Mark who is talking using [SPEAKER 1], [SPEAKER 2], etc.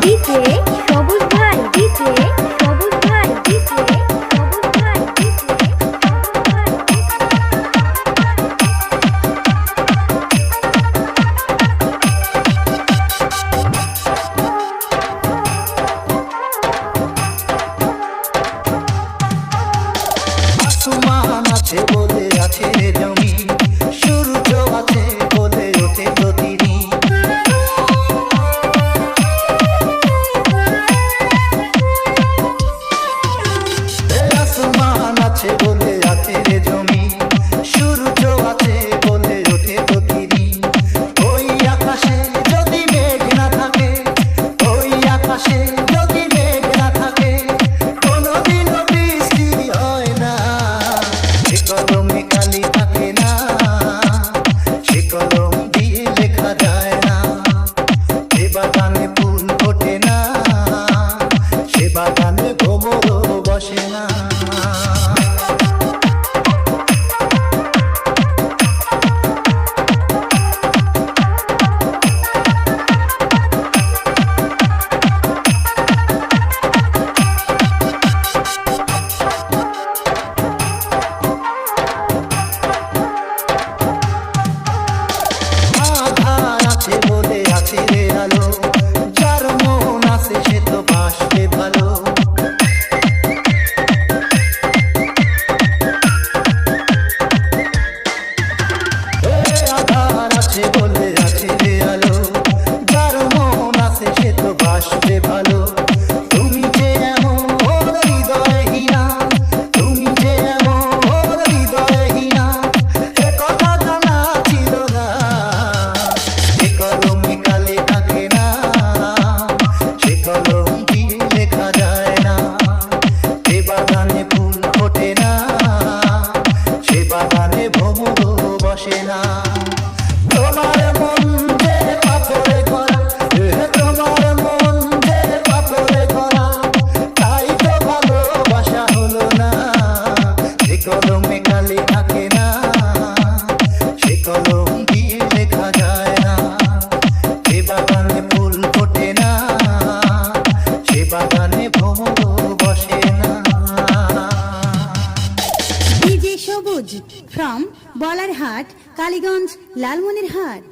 [SPEAKER 1] DJ সবুজ ভাই, DJ সবুজ ভাই, ডিজে সবুজ ভাই, ডিজে সবুজ ভাই।
[SPEAKER 2] আসমান আছে বলে আছে জমি, সূর্য আছে বলে ওঠে প্রতিদিন। আসমান আছে বলে আছে জমি, সূর্য আছে বলে ওঠে প্রতিদিন। ওই আকাশে যদি মেঘ না থাকে, ওই আকাশে যদি মেঘ না থাকে, কোনোদিনও বৃষ্টি হয় না। সে কলমে কালি থাকে না, সে কলম দিয়ে লেখা যায় না। সে বাগানে ফুল ফোটে না, সে বাগানে ভ্রমরও বসে না। আধার আছে বলে আছে রে আলো, যার মন আছে সে তো বাসবে ভালো। আধার আছে বলে আছে রে আলো, যার মন আছে সে তো বাসবে ভালো। তুমি যে এমন হৃদয়হীনা, তুমি যে এমন হৃদয়হীনা, এ কথা জানা ছিল না। সে কলমে কালি থাকে না, সে কলম দিয়ে লেখা যায় না। সে বাগানে ফুল ফোটে না, সে বাগানে ভ্রমরও বসে না। তোমার মন যে পাথরে করা, তোমার মন যে পাথরে করা, তাই তো ভালোবাসা হলো না। সে কলমে কালি থাকে না, সে কলম দিয়ে লেখা যায় না। সে বাগানে ফুল ফোটে না, সে বাগানে ভ্রমরও বসে না।
[SPEAKER 3] ডিজে সবুজ ফ্রম বলারহাট, কালীগঞ্জ, লালমনিরহাট।